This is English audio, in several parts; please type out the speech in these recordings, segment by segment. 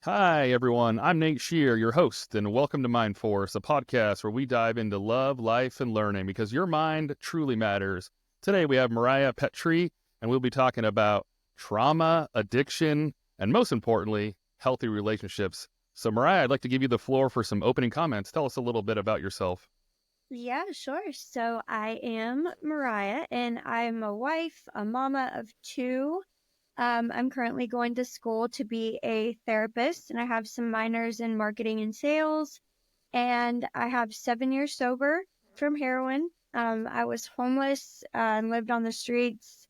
Hi, everyone. I'm Nate Scheer, your host, and welcome to MindForce, a podcast where we dive into love, life, and learning because your mind truly matters. Today, we have Mariah Pettry, and we'll be talking about trauma, addiction, and most importantly, healthy relationships. So, Mariah, I'd like to give you the floor for some opening comments. Tell us a little bit about yourself. Yeah, sure. So I am Mariah and I'm a wife, a mama of two. I'm currently going to school to be a therapist and I have some minors in marketing and sales. And I have 7 years sober from heroin. I was homeless and lived on the streets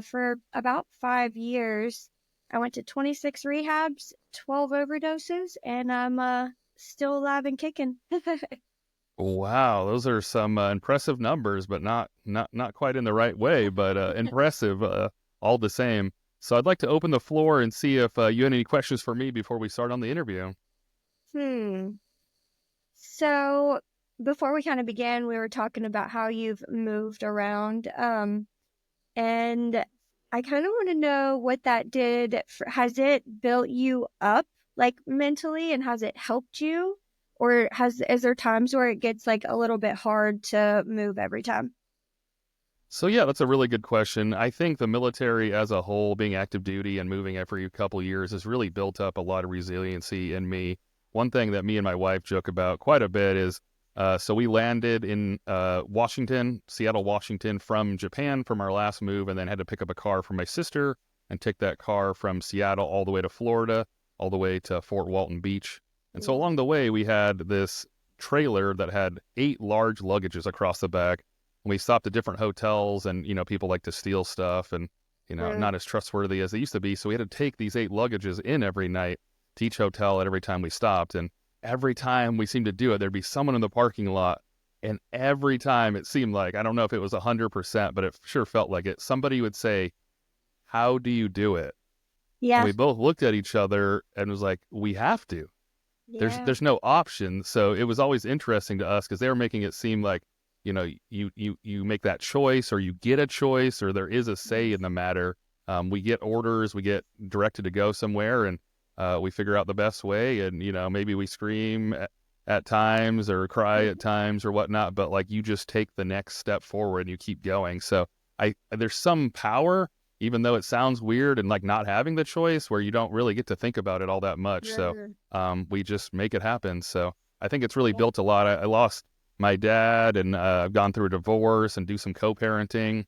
for about 5 years. I went to 26 rehabs, 12 overdoses, and I'm still alive and kicking. Wow, those are some impressive numbers, but not quite in the right way, but impressive all the same. So I'd like to open the floor and see if you had any questions for me before we start on the interview. Hmm. So before we kind of began, we were talking about how you've moved around. And I kind of want to know what that did. Has it built you up like mentally and has it helped you? Or is there times where it gets like a little bit hard to move every time? So yeah, that's a really good question. I think the military as a whole, being active duty and moving every couple years, has really built up a lot of resiliency in me. One thing that me and my wife joke about quite a bit is, so we landed in Washington, Seattle, Washington, from Japan from our last move, and then had to pick up a car from my sister and take that car from Seattle all the way to Florida, all the way to Fort Walton Beach. And so Wow. along the way, we had this trailer that had 8 large luggages across the back. We stopped at different hotels, and people like to steal stuff, and Yeah. not as trustworthy as they used to be. So we had to take these 8 luggages in every night to each hotel at every time we stopped. And every time we seemed to do it, there'd be someone in the parking lot, and every time it seemed like, I don't know if it was 100%, but it sure felt like it, somebody would say, "How do you do it?" And Yeah. we both looked at each other and was like, "We have to. there's Yeah. there's no option." So it was always interesting to us because they were making it seem like, you make that choice, or you get a choice, or there is a say in Yes. the matter. We get orders, we get directed to go somewhere, and we figure out the best way. And maybe we scream at times or cry at times or whatnot, but like, you just take the next step forward and you keep going. So there's some power, even though it sounds weird and like not having the choice, where you don't really get to think about it all that much. So Sure. we just make it happen. So I think it's really Yeah. built a lot. I lost my dad, and I've gone through a divorce and do some co-parenting.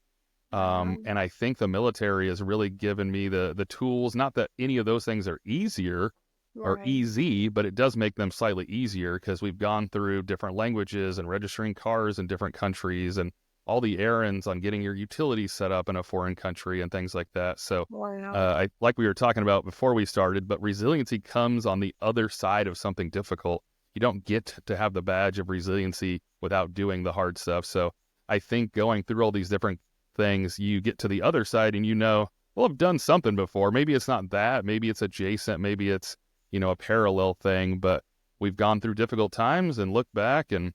Wow. And I think the military has really given me the tools. Not that any of those things are easier or Right. easy, but it does make them slightly easier because we've gone through different languages and registering cars in different countries and all the errands on getting your utilities set up in a foreign country and things like that. So Wow. I like we were talking about before we started, but resiliency comes on the other side of something difficult. You don't get to have the badge of resiliency without doing the hard stuff. So I think going through all these different things, you get to the other side and well, I've done something before. Maybe it's not that, maybe it's adjacent, maybe it's, a parallel thing, but we've gone through difficult times and looked back and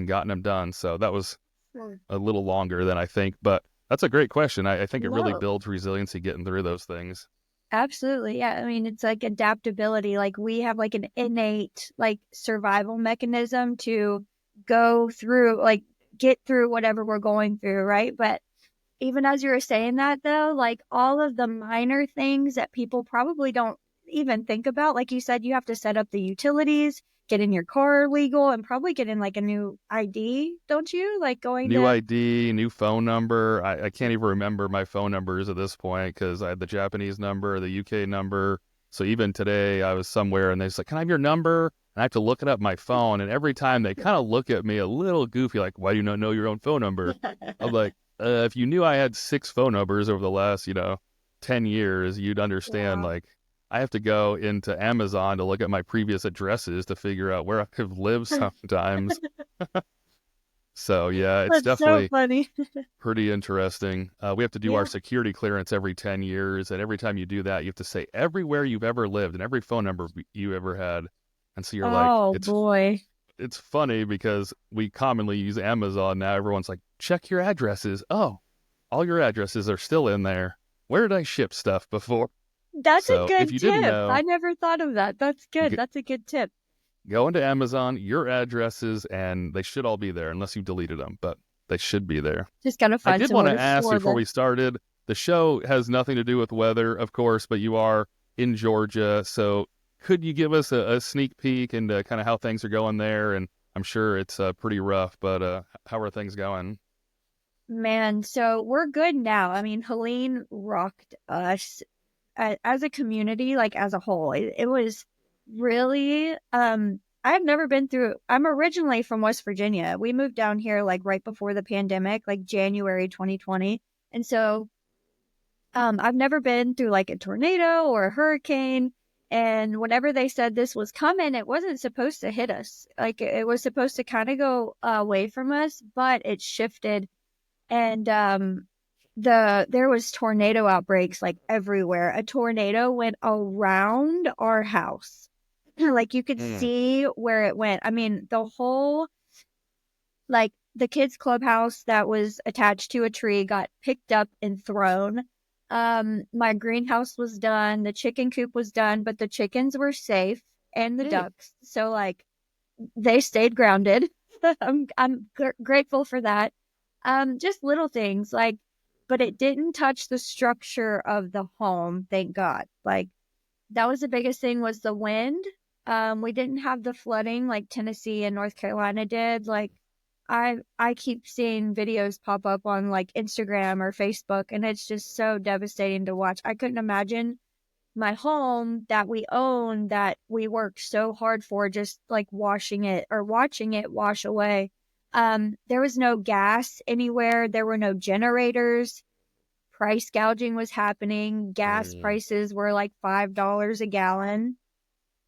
gotten them done. So that was Yeah. a little longer than I think, but that's a great question. I think it really No. builds resiliency getting through those things. Absolutely. Yeah. I mean, it's like adaptability. Like we have like an innate like survival mechanism to go through, like get through whatever we're going through, right? But even as you were saying that though, like all of the minor things that people probably don't even think about, like you said, you have to set up the utilities, get in your car legal, and probably get in like a new ID, don't you? Like going New to, ID, new phone number. I can't even remember my phone numbers at this point because I had the Japanese number, the UK number. So even today, I was somewhere and they said, "Can I have your number?" And I have to look it up on my phone. And every time they kind of look at me a little goofy, like, "Why do you not know your own phone number?" I'm like, if you knew I had 6 phone numbers over the last, 10 years, you'd understand. wow. Like, I have to go into Amazon to look at my previous addresses to figure out where I've lived sometimes. So yeah, it's That's so definitely funny. pretty interesting. We have to do our Yeah. security clearance every 10 years. And every time you do that, you have to say everywhere you've ever lived and every phone number you ever had. And so you're like, Oh it's boy. it's funny because we commonly use Amazon now. Everyone's like, check your addresses. Oh, all your addresses are still in there. Where did I ship stuff before? That's a So if good you didn't tip. I know, never thought of that. That's good. g- That's a good tip. go into Amazon, your addresses, and they should all be there unless you deleted them, but they should be there. Just gotta I find did want somewhere to to ask store before the we started, the show has nothing to do with weather, of course, but you are in Georgia. So could you give us a sneak peek into kind of how things are going there? And I'm sure it's pretty rough, but how are things going? man. So we're good now. I mean, Helene rocked us as a community, like as a whole. It was really, I've never been through, I'm originally from West Virginia. We moved down here like right before the pandemic, like January 2020. And so, I've never been through like a tornado or a hurricane. And whenever they said this was coming, it wasn't supposed to hit us. Like it was supposed to kind of go away from us, but it shifted. And there was tornado outbreaks like everywhere. A tornado went around our house. Like you could Mm. see where it went. I mean, the whole, like the kids clubhouse that was attached to a tree got picked up and thrown. My greenhouse was done, the chicken coop was done, but the chickens were safe and the Mm. ducks. So like they stayed grounded. I'm grateful for that. Just little things like, but it didn't touch the structure of the home, thank God. Like that was the biggest thing was the wind. We didn't have the flooding like Tennessee and North Carolina did. Like I keep seeing videos pop up on like Instagram or Facebook, and it's just so devastating to watch. I couldn't imagine my home that we own that we worked so hard for just like washing it or watching it wash away. There was no gas anywhere. There were no generators. Price gouging was happening. Gas Mm. prices were like $5 a gallon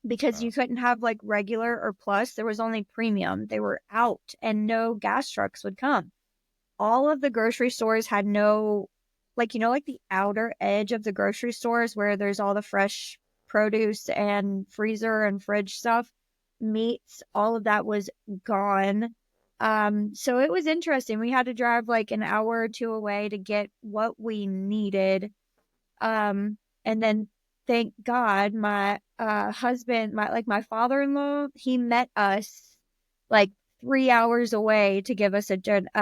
because Wow. you couldn't have like regular or plus. There was only premium. They were out and no gas trucks would come. All of the grocery stores had no, like, like the outer edge of the grocery stores where there's all the fresh produce and freezer and fridge stuff, meats, all of that was gone. So it was interesting. We had to drive like an hour or two away to get what we needed. And then thank God my husband, my father-in-law, he met us like 3 hours away to give us a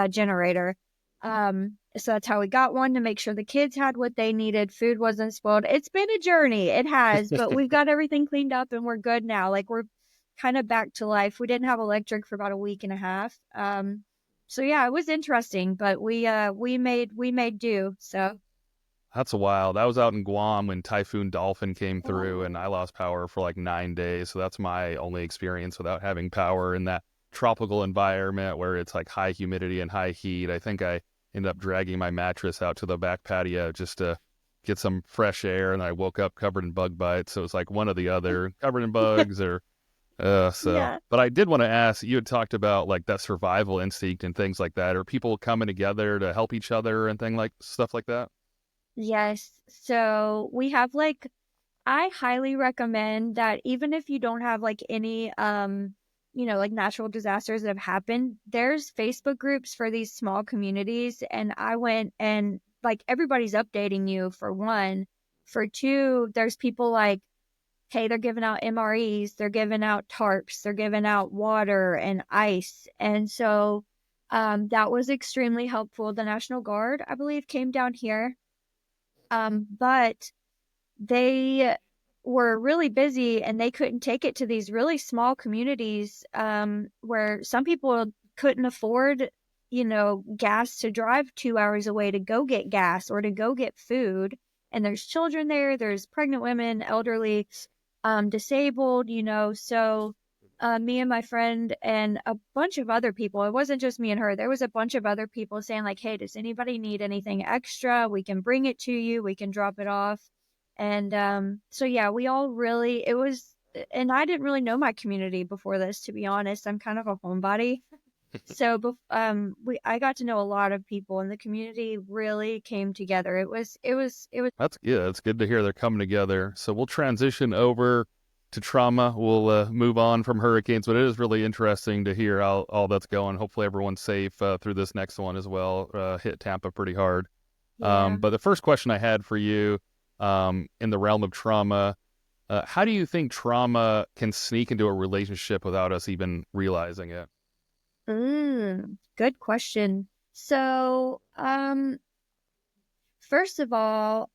generator. So that's how we got one to make sure the kids had what they needed. Food wasn't spoiled. It's been a journey. It has, but we've got everything cleaned up and we're good now. Like we're kind of back to life. We didn't have electric for about a week and a half. So yeah, it was interesting, but we made do. So That's wild. I was out in Guam when Typhoon Dolphin came through and I lost power for like 9 days. So that's my only experience without having power in that tropical environment where it's like high humidity and high heat. I think I ended up dragging my mattress out to the back patio just to get some fresh air. And I woke up covered in bug bites. So it was like one or the other, covered in bugs or yeah. but I did want to ask, you had talked about like that survival instinct and things like that. Are people coming together to help each other and stuff like that? Yes. So we have like, I highly recommend that even if you don't have like any, like natural disasters that have happened, there's Facebook groups for these small communities. And I went and like everybody's updating you for one. For two, there's people like, hey, they're giving out MREs, they're giving out tarps, they're giving out water and ice. And so, that was extremely helpful. The National Guard, I believe, came down here. But they were really busy and they couldn't take it to these really small communities, where some people couldn't afford, gas to drive 2 hours away to go get gas or to go get food. And there's children there, there's pregnant women, elderly, disabled, so me and my friend and a bunch of other people, it wasn't just me and her, there was a bunch of other people saying like, hey, does anybody need anything extra? We can bring it to you, we can drop it off. And so yeah, we all really, it was, and I didn't really know my community before this, to be honest. I'm kind of a homebody. So I got to know a lot of people and the community really came together. It was That's good. It's good to hear they're coming together. So we'll transition over to trauma. We'll move on from hurricanes, but it is really interesting to hear how all that's going. Hopefully everyone's safe through this next one as well. Hit Tampa pretty hard. yeah. But the first question I had for you, in the realm of trauma. How do you think trauma can sneak into a relationship without us even realizing it? Good question. So, first of all,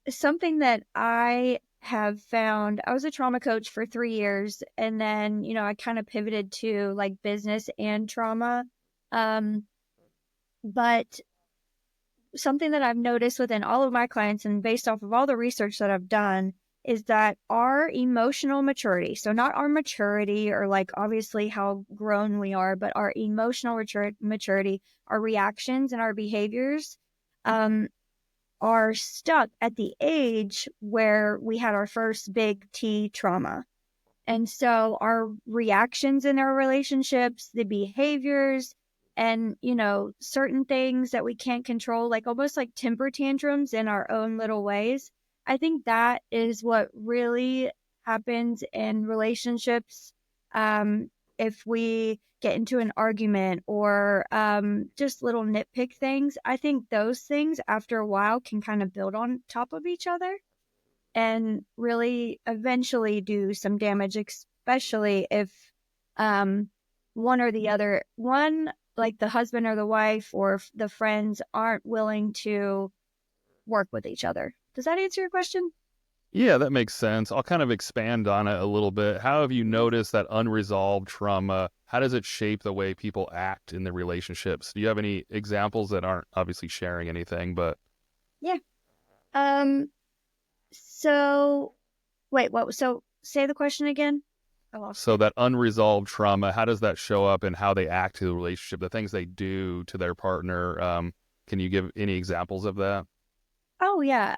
something that I have found, I was a trauma coach for 3 years, and then, I kind of pivoted to like business and trauma. Um, but something that I've noticed within all of my clients and based off of all the research that I've done is that our emotional maturity, so not our maturity or like obviously how grown we are, but our emotional maturity, our reactions and our behaviors, um, are stuck at the age where we had our first big T trauma. And so our reactions in our relationships, the behaviors, and, certain things that we can't control, like almost like temper tantrums in our own little ways. I think that is what really happens in relationships. If we get into an argument or just little nitpick things, I think those things after a while can kind of build on top of each other and really eventually do some damage, especially if um, one or the other, one, like the husband or the wife or the friends, aren't willing to work with each other. Does that answer your question? Yeah, that makes sense. I'll kind of expand on it a little bit. How have you Mhm. noticed that unresolved trauma? How does it shape the way people act in the relationships? Do you have any examples that aren't obviously sharing anything, but Yeah. Um, so wait, what? So say the question again. I lost so it. that unresolved trauma, how does that show up in how they act to the relationship, the things they do to their partner? Can you give any examples of that? Oh yeah.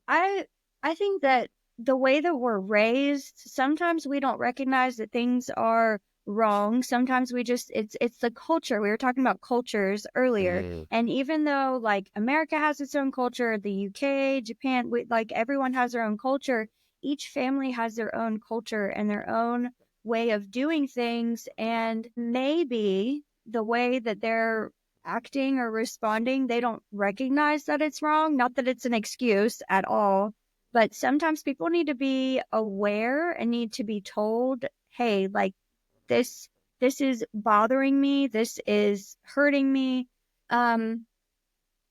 I I think that the way that we're raised, sometimes we don't recognize that things are wrong. Sometimes we just it's the culture. We were talking about cultures earlier. Mm. And even though like America has its own culture, the UK, Japan, like everyone has their own culture, each family has their own culture and their own way of doing things and maybe the way that they're acting or responding, they don't recognize that it's wrong. Not that it's an excuse at all, but sometimes people need to be aware and need to be told, hey, like this this is bothering me, this is hurting me. Um,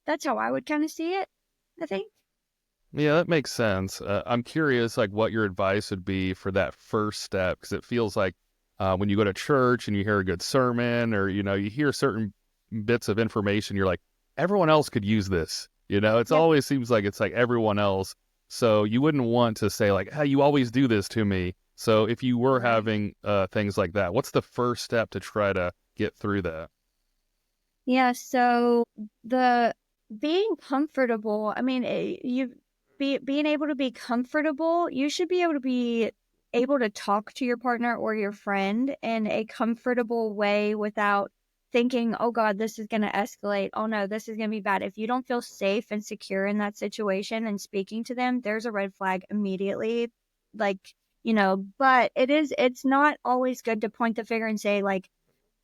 that's how I would kind of see it, I think. Yeah, that makes sense. I'm curious, like, what your advice would be for that first step, because it feels like when you go to church and you hear a good sermon, or you hear certain bits of information, you're like, everyone else could use this. It's Yep. always seems like it's like everyone else. So you wouldn't want to say like, "Hey, you always do this to me." So if you were Right. having things like that, what's the first step to try to get through that? Yeah, so the being comfortable, I mean, being able to be comfortable, you should be able to talk to your partner or your friend in a comfortable way without thinking, "Oh God, this is going to escalate. Oh no, this is going to be bad." If you don't feel safe and secure in that situation and speaking to them, there's a red flag immediately. Like, but it's not always good to point the finger and say like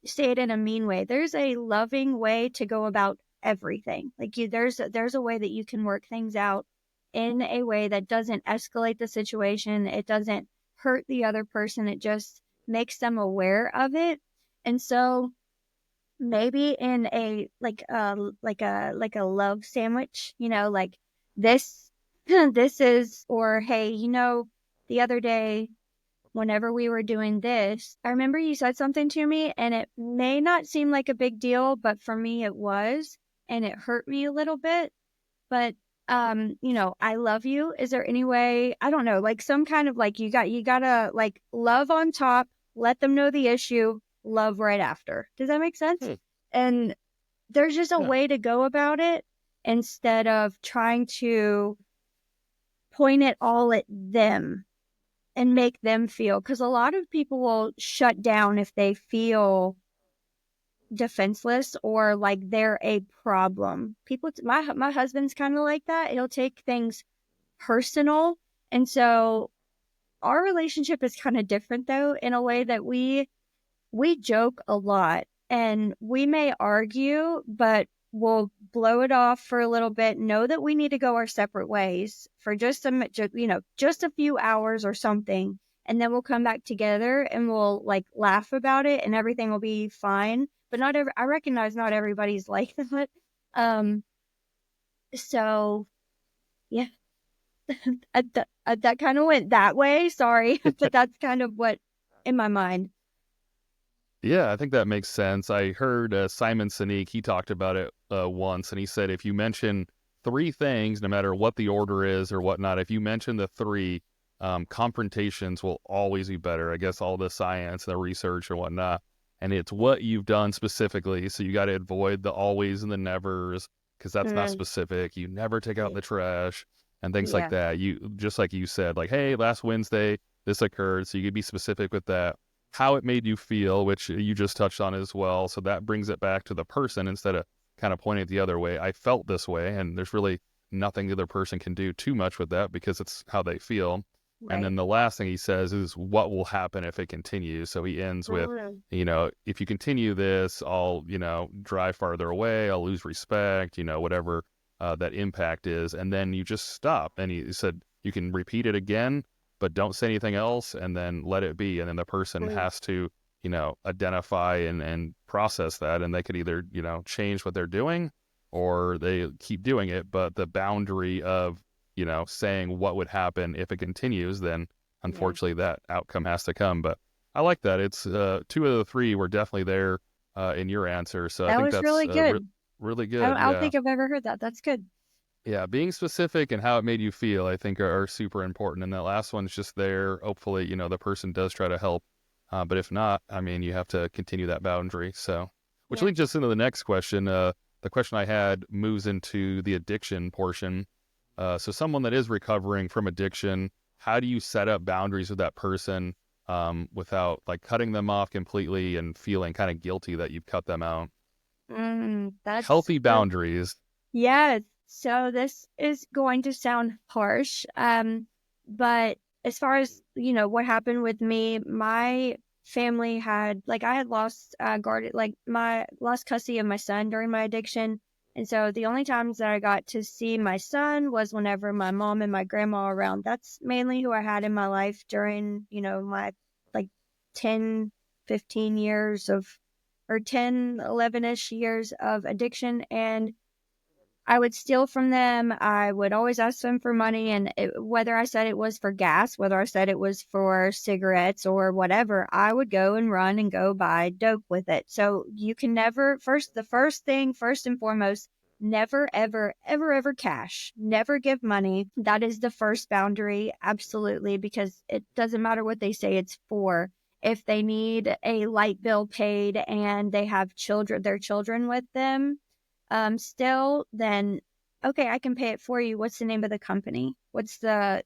say it in a mean way. There's a loving way to go about everything. Like there's a way that you can work things out in a way that doesn't escalate the situation. It doesn't hurt the other person. It just makes them aware of it. And so maybe in a like a love sandwich, like this this is or hey, the other day whenever we were doing this, I remember you said something to me and it may not seem like a big deal, but for me it was, and it hurt me a little bit. But I love you. Is there any way, I don't know, like some kind of like you gotta like love on top, let them know the issue, love right after. Does that make sense? Hmm. And there's just a Yeah. way to go about it instead of trying to point it all at them and make them feel because a lot of people will shut down if they feel defenseless or like they're a problem. People, my husband's kind of like that. He'll take things personal, and so our relationship is kind of different though in a way that we joke a lot and we may argue, but we'll blow it off for a little bit, know that we need to go our separate ways for just a few hours or something. And then we'll come back together and we'll like laugh about it and everything will be fine. But I recognize not everybody's like that. Um, so yeah, that kind of went that way. Sorry, but that's kind of what in my mind. Yeah, I think that makes sense. I heard Simon Sinek, he talked about it once, and he said if you mention three things, no matter what the order is or whatnot, if you mention the three, confrontations will always be better. I guess all the science, the research and whatnot. And it's what you've done specifically. So you got to avoid the always and the nevers because that's not Mm, specific. You never take out the trash and things like yeah, that. You just like you said, like, hey, last Wednesday this occurred. So you could be specific with that, how it made you feel, which you just touched on as well. So that brings it back to the person instead of kind of pointing it the other way. I felt this way, and there's really nothing the other person can do too much with that because it's how they feel. And right. then the last thing he says is what will happen if it continues. So he ends with, Mm, if you continue this, I'll, drive farther away. I'll lose respect, whatever that impact is. And then you just stop. And he said, you can repeat it again, but don't say anything else and then let it be. And then the person mm, has to, identify and process that. And they could either, change what they're doing or they keep doing it. But the boundary of, saying what would happen if it continues, then yeah, unfortunately that outcome has to come. But I like that. It's two of the three were definitely there in your answer. So I that think was that's really good. really I good. don't Yeah. think I've ever heard that. That's good. Yeah, being specific and how it made you feel, I think, are super important. And that last one's just there. Hopefully, the person does try to help. But if not, I mean, you have to continue that boundary. So, which Yeah. leads us into the next question. The question I had moves into the addiction portion. So, someone that is recovering from addiction, how do you set up boundaries with that person without like cutting them off completely and feeling kind of guilty that you've cut them out? That's Healthy boundaries. yeah. So this is going to sound harsh. But as far as, what happened with me, my family had like I had lost guarded like my lost custody of my son during my addiction. And so the only times that I got to see my son was whenever my mom and my grandma were around. That's mainly who I had in my life during, my like 10, 15 years of or 10, 11-ish years of addiction. And I would steal from them. I would always ask them for money. And whether I said it was for gas, whether I said it was for cigarettes or whatever, I would go and run and go buy dope with it. So you can never, the first thing, first and foremost, never, ever, ever, ever cash. Never give money. That is the first boundary. Absolutely. Because it doesn't matter what they say it's for. If they need a light bill paid and they have their children with them, still, then okay, I can pay it for you. What's the name of the company? What's the,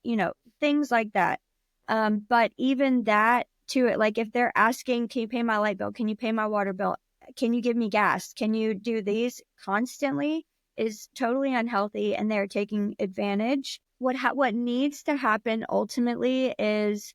things like that. But even that to it, like if they're asking, can you pay my light bill? Can you pay my water bill? Can you give me gas? Can you do these constantly is totally unhealthy and they're taking advantage. What needs to happen ultimately is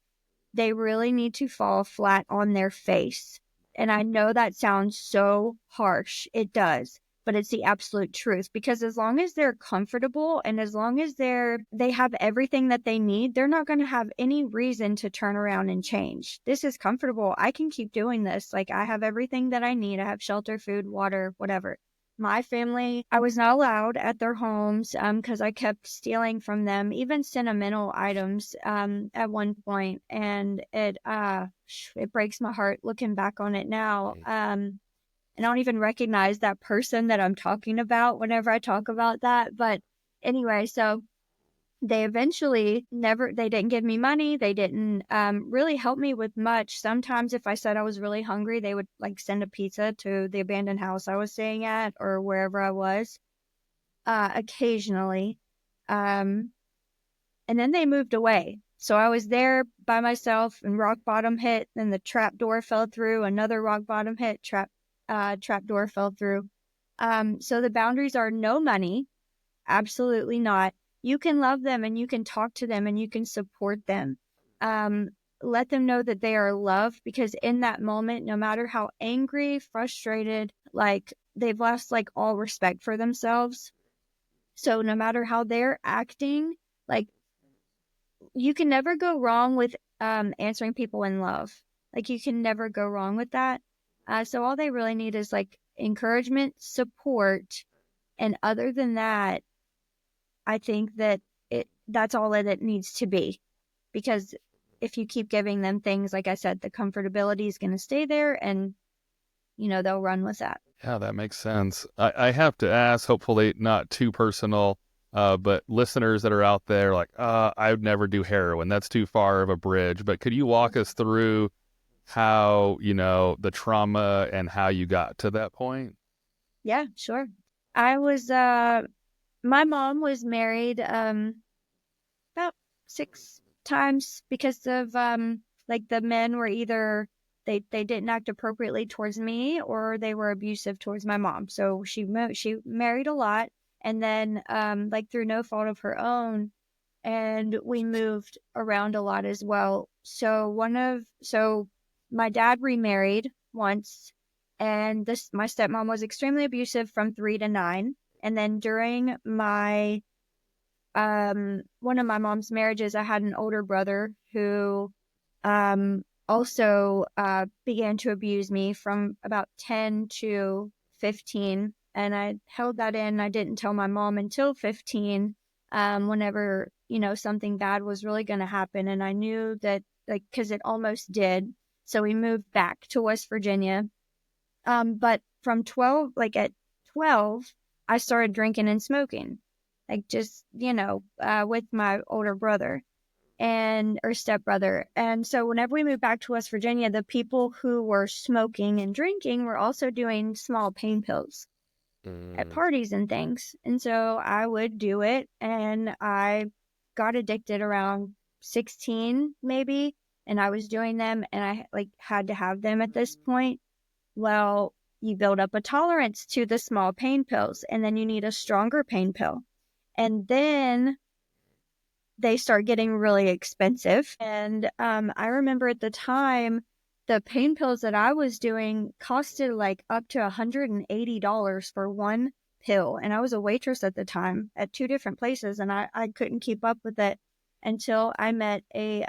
they really need to fall flat on their face. And I know that sounds so harsh. It does. But it's the absolute truth because as long as they're comfortable and as long as they have everything that they need, they're not going to have any reason to turn around and change. This is comfortable. I can keep doing this. Like I have everything that I need. I have shelter, food, water, whatever. My family, I was not allowed at their homes because I kept stealing from them, even sentimental items at one point, and it breaks my heart looking back on it now. And I don't even recognize that person that I'm talking about whenever I talk about that. But anyway, so they eventually they didn't give me money. They didn't really help me with much. Sometimes if I said I was really hungry, they would like send a pizza to the abandoned house I was staying at or wherever I was, occasionally. Um, and then they moved away. So I was there by myself and rock bottom hit, then the trap door fell through, another rock bottom hit, trap door fell through. So the boundaries are no money. Absolutely not. You can love them and you can talk to them and you can support them. Um, let them know that they are loved because in that moment, no matter how angry, frustrated, like they've lost like all respect for themselves. So no matter how they're acting, like you can never go wrong with answering people in love. Like you can never go wrong with that. So all they really need is like encouragement, support, and other than that, I think that that's all that it needs to be. Because if you keep giving them things, like I said, the comfortability is going to stay there, and they'll run with that. Yeah, that makes sense. I have to ask, hopefully not too personal, but listeners that are out there like, I would never do heroin. That's too far of a bridge. But could you walk us through how, the trauma and how you got to that point? Yeah, sure. I was my mom was married about 6 times because of like the men were either they didn't act appropriately towards me or they were abusive towards my mom. So she married a lot, and then like through no fault of her own, and we moved around a lot as well. So my dad remarried once, and this my stepmom was extremely abusive from 3 to 9. And then during my one of my mom's marriages, I had an older brother who also began to abuse me from about 10 to 15. And I held that in. I didn't tell my mom until 15, whenever, something bad was really going to happen. And I knew that, like, because it almost did. So we moved back to West Virginia. But from 12, like at 12, I started drinking and smoking, like just, with my older brother or stepbrother. And so whenever we moved back to West Virginia, the people who were smoking and drinking were also doing small pain pills at Mm. parties and things. And so I would do it, and I got addicted around 16 maybe, and I was doing them, and I like had to have them at this point. Well, you build up a tolerance to the small pain pills, and then you need a stronger pain pill. And then they start getting really expensive. And I remember at the time, the pain pills that I was doing costed like up to $180 for one pill. And I was a waitress at the time at 2 different places, and I couldn't keep up with it until I met a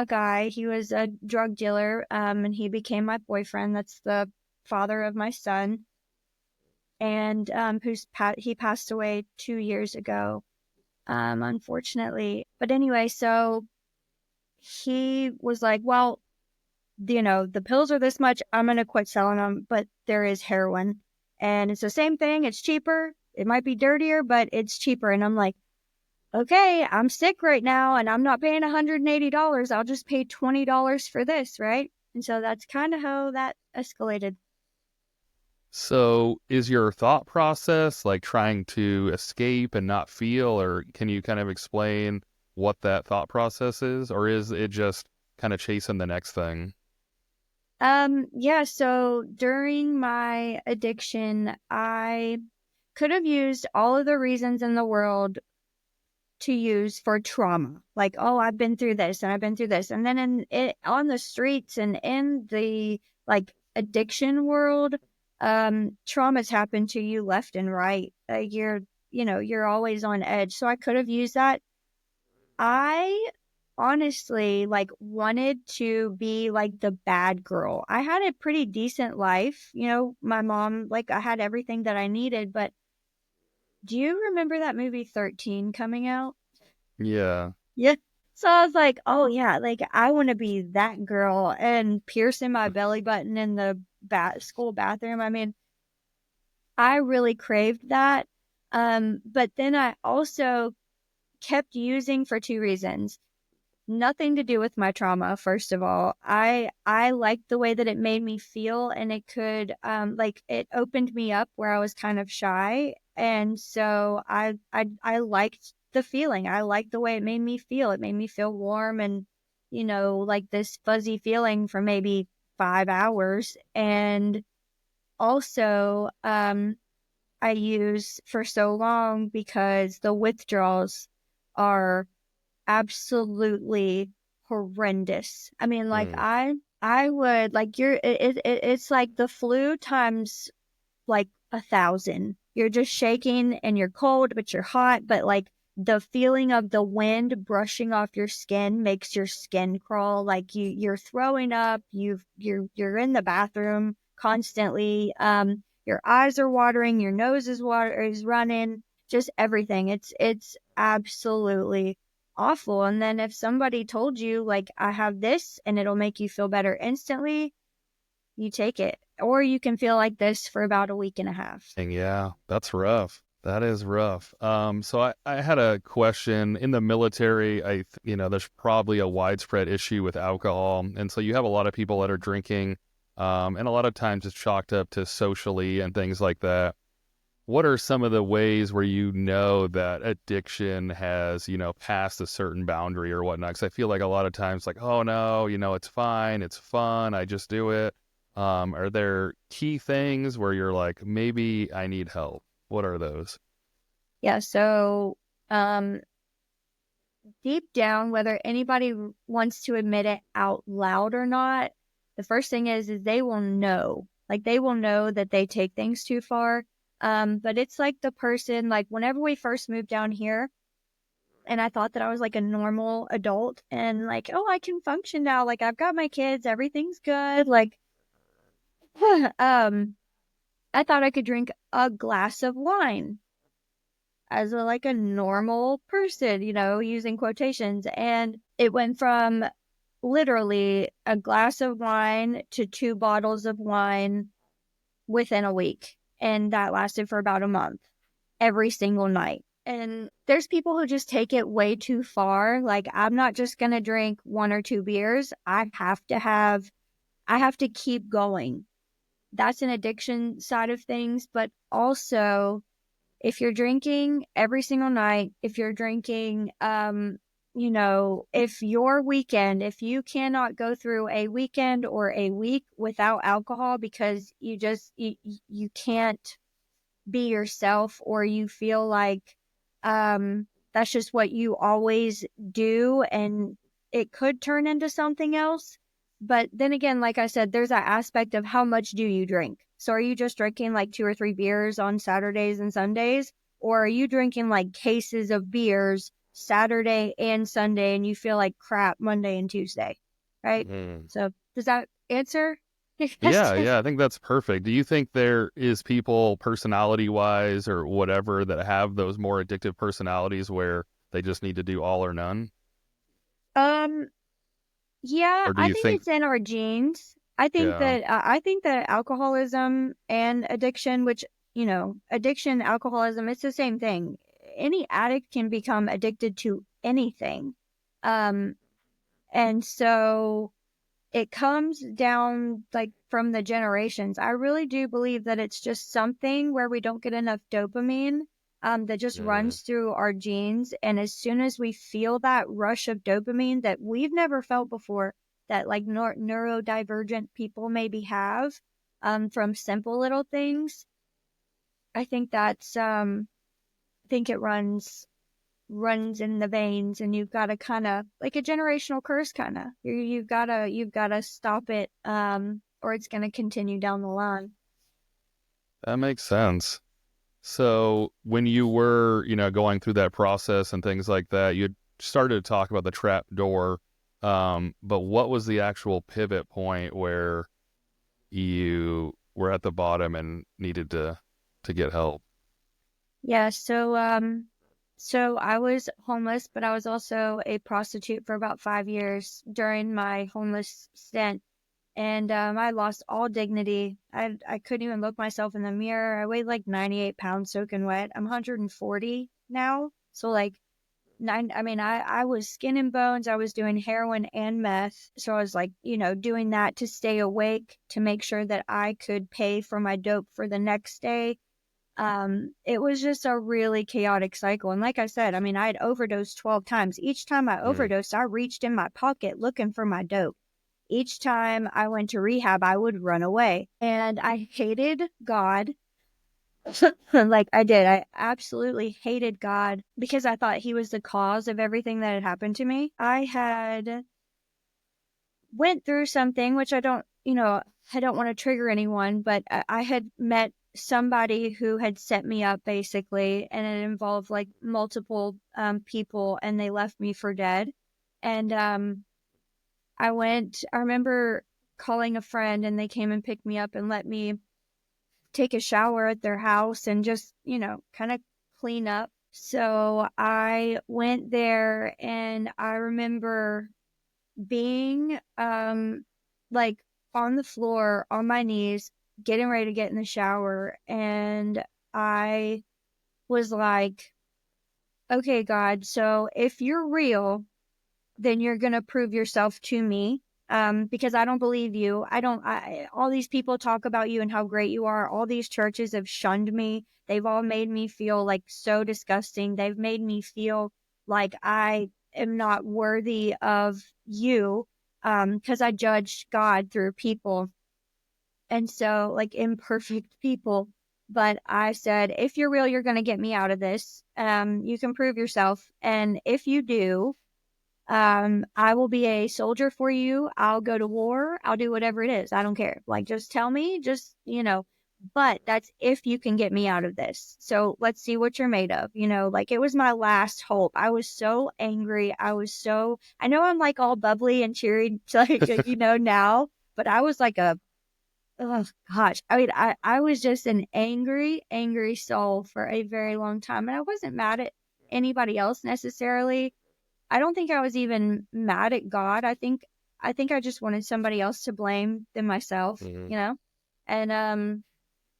guy. He was a drug dealer, and he became my boyfriend. That's the father of my son, and he passed away 2 years ago, unfortunately. But anyway, so he was like, well, the pills are this much. I'm gonna quit selling them, but there is heroin, and it's the same thing. It's cheaper. It might be dirtier, but it's cheaper. And I'm like, okay, I'm sick right now and I'm not paying $180. I'll just pay $20 for this, right? And so that's kind of how that escalated. So is your thought process like trying to escape and not feel, or can you kind of explain what that thought process is? Or is it just kind of chasing the next thing? Yeah, so during my addiction, I could have used all of the reasons in the world to use for trauma. Like, oh, I've been through this and I've been through this. And then on the streets and in the like addiction world, traumas happen to you left and right. You're always on edge. So I could have used that. I honestly like wanted to be like the bad girl. I had a pretty decent life. My mom, like I had everything that I needed, but do you remember that movie 13 coming out? Yeah. Yeah. So I was like, oh yeah, like I want to be that girl and piercing my belly button in the school bathroom. I mean, I really craved that. But then I also kept using for 2 reasons. Nothing to do with my trauma, first of all. I liked the way that it made me feel, and it could like it opened me up where I was kind of shy. And so I liked the feeling. I liked the way it made me feel. It made me feel warm and like this fuzzy feeling for maybe 5 hours. And also I used for so long because the withdrawals are absolutely horrendous. I mean, like Mm. I would like it's like the flu times like 1,000. You're just shaking and you're cold, but you're hot. But like the feeling of the wind brushing off your skin makes your skin crawl. Like you're throwing up. You're in the bathroom constantly. Your eyes are watering. Your nose is running. Just everything. It's absolutely awful. And then if somebody told you like I have this and it'll make you feel better instantly, you take it. Or you can feel like this for about a week and a half. And yeah, that's rough. That is rough. So I had a question in the military. There's probably a widespread issue with alcohol. And so you have a lot of people that are drinking, and a lot of times it's chalked up to socially and things like that. What are some of the ways where you know that addiction has, passed a certain boundary or whatnot? Because I feel like a lot of times, like, oh no, it's fine, it's fun, I just do it. Are there key things where you're like, maybe I need help? What are those? Yeah, so um, deep down, whether anybody wants to admit it out loud or not, the first thing is they will know. Like they will know that they take things too far. But it's like the person, like whenever we first moved down here, and I thought that I was like a normal adult and like, oh, I can function now. Like I've got my kids, everything's good. Like, I thought I could drink a glass of wine as like a normal person, using quotations. And it went from literally a glass of wine to 2 bottles of wine within a week. And that lasted for about a month, every single night. And there's people who just take it way too far. Like, I'm not just going to drink 1 or 2 beers. I have to keep going. That's an addiction side of things. But also, if you're drinking every single night, if you're drinking, if if you cannot go through a weekend or a week without alcohol because you can't be yourself, or you feel like that's just what you always do and it could turn into something else. But then again, like I said, there's that aspect of how much do you drink? So are you just drinking like 2 or 3 beers on Saturdays and Sundays? Or are you drinking like cases of beers Saturday and Sunday and you feel like crap Monday and Tuesday? Right? Mm. So does that answer your Yeah, question? yeah, I think that's perfect. Do you think there is people personality wise or whatever that have those more addictive personalities where they just need to do all or none? Um, Yeah, Or do I you think think, it's in our genes. yeah, I think that alcoholism and addiction, which, addiction, alcoholism, it's the same thing. Any addict can become addicted to anything. Um, and so it comes down like from the generations. I really do believe that it's just something where we don't get enough dopamine that just mm, runs through our genes. And as soon as we feel that rush of dopamine that we've never felt before, that like neurodivergent people maybe have from simple little things, I think I think it runs in the veins, and you've got to kind of like a generational curse kind of you've got to stop it, or it's going to continue down the line. that makes sense. So when you were, going through that process and things like that, you started to talk about the trap door. But what was the actual pivot point where you were at the bottom and needed to get help? Yeah, so I was homeless, but I was also a prostitute for about 5 years during my homeless stint. And I lost all dignity. I couldn't even look myself in the mirror. I weighed like 98 pounds soaking wet. I'm 140 now. So like I was skin and bones. I was doing heroin and meth. So I was like, doing that to stay awake, to make sure that I could pay for my dope for the next day. It was just a really chaotic cycle. And like I said, I had overdosed 12 times. Each time I Mm. overdosed, I reached in my pocket looking for my dope. Each time I went to rehab, I would run away. And I hated God. Like I did. I absolutely hated God because I thought he was the cause of everything that had happened to me. I had went through something, which I don't, I don't want to trigger anyone, but I had met somebody who had set me up basically, and it involved like multiple people, and they left me for dead. And I remember calling a friend, and they came and picked me up and let me take a shower at their house and just, kind of clean up. So I went there, and I remember being like on the floor on my knees getting ready to get in the shower, and I was like, okay, God, so if you're real, then you're going to prove yourself to me, because I don't believe you. All these people talk about you and how great you are. All these churches have shunned me. They've all made me feel like so disgusting. They've made me feel like I am not worthy of you, because I judged God through people. And so, like, imperfect people. But I said, if you're real, you're going to get me out of this. You can prove yourself. And if you do, I will be a soldier for you. I'll go to war. I'll do whatever it is. I don't care. Like, just tell me, but that's if you can get me out of this. So let's see what you're made of. Like, it was my last hope. I was so angry. I know I'm like all bubbly and cheery, like, now, but I was like oh gosh. I mean, I was just an angry, angry soul for a very long time. And I wasn't mad at anybody else necessarily. I don't think I was even mad at God. I think I just wanted somebody else to blame than myself, Mhm. And